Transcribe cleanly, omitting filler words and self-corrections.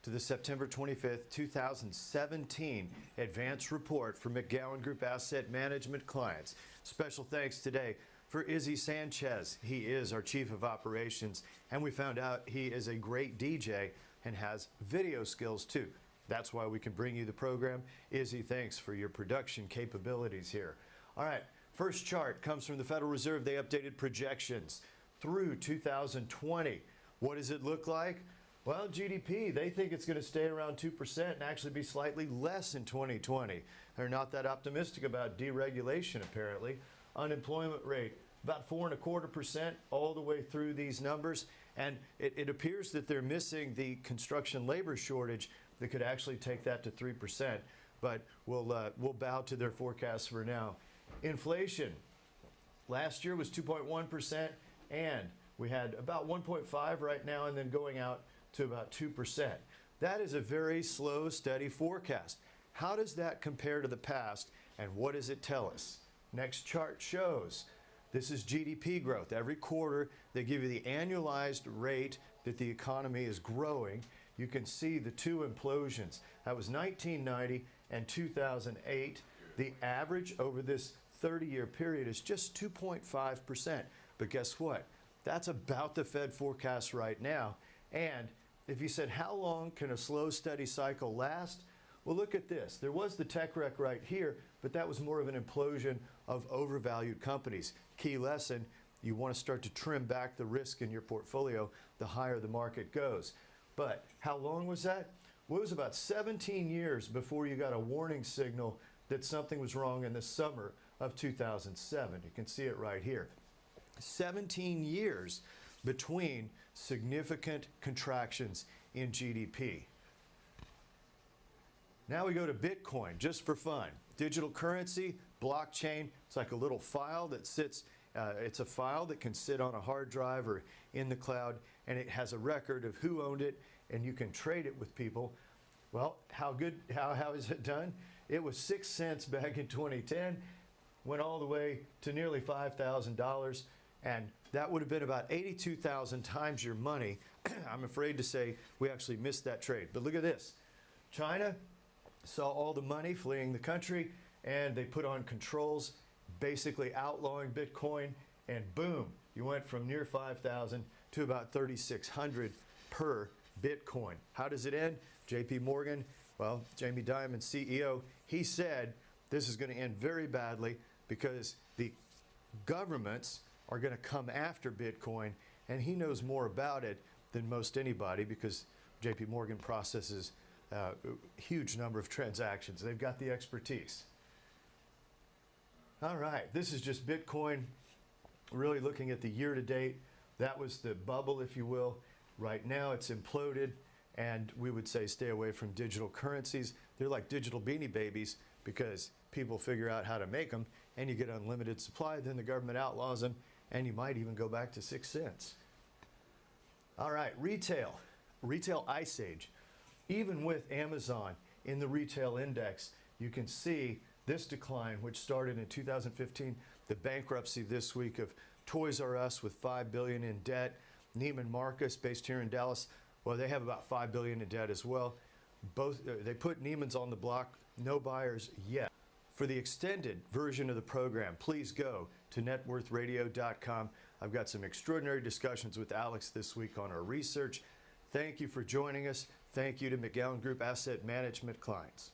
to the September 25th, 2017 Advance Report for McGowanGroup Asset Management clients. Special thanks today for Izzy Sanchez. He is our Chief of Operations, and we found out he is a great DJ and has video skills too. That's why we can bring you the program. Izzy, thanks for your production capabilities here. All right, first chart comes from the Federal Reserve. They updated projections through 2020. What does it look like? Well, GDP, they think it's going to stay around 2% and actually be slightly less in 2020. They're not that optimistic about deregulation, apparently. Unemployment rate, about 4.25% all the way through these numbers. And it appears that they're missing the construction labor shortage that could actually take that to 3%. But we'll bow to their forecasts for now. Inflation, last year was 2.1%, and we had about 1.5 right now, and then going out to about 2%. That is a very slow, steady forecast. How does that compare to the past, and what does it tell us? Next chart shows this is GDP growth. Every quarter, they give you the annualized rate that the economy is growing. You can see the two implosions. That was 1990 and 2008. The average over this 30-year period is just 2.5%. But guess what? That's about the Fed forecast right now. And if you said, how long can a slow, steady cycle last? Well, look at this. There was the tech wreck right here, but that was more of an implosion of overvalued companies. Key lesson, you want to start to trim back the risk in your portfolio the higher the market goes. But how long was that? Well, it was about 17 years before you got a warning signal that something was wrong in the summer of 2007. You can see it right here. 17 years between significant contractions in GDP. Now we go to Bitcoin, just for fun. Digital currency, blockchain, it's like a little file that sits, it's a file that can sit on a hard drive or in the cloud, and it has a record of who owned it, and you can trade it with people. Well, how is it done? It was 6 cents back in 2010, went all the way to nearly $5,000, and that would have been about 82,000 times your money. I'm afraid to say we actually missed that trade. But look at this. China saw all the money fleeing the country, and they put on controls, basically outlawing Bitcoin, and boom, you went from near 5,000 to about 3,600 per Bitcoin. How does it end? JP Morgan, well, Jamie Dimon, CEO, he said this is going to end very badly because the governments are going to come after Bitcoin, and he knows more about it than most anybody because JP Morgan processes a huge number of transactions. They've got the expertise. All right, this is just Bitcoin, really looking at the year to date. That was the bubble, if you will. Right now it's imploded, and we would say stay away from digital currencies. They're like digital Beanie Babies because people figure out how to make them, and you get unlimited supply, then the government outlaws them, and you might even go back to 6 cents. All right, retail ice age. Even with Amazon in the retail index, you can see this decline, which started in 2015, the bankruptcy this week of Toys R Us with $5 billion in debt. Neiman Marcus, based here in Dallas, well, they have about $5 billion in debt as well. Both they put Neiman's on the block, no buyers yet. For the extended version of the program, please go to NetWorthRadio.com. I've got some extraordinary discussions with Alex this week on our research. Thank you for joining us. Thank you to McGowanGroup Asset Management clients.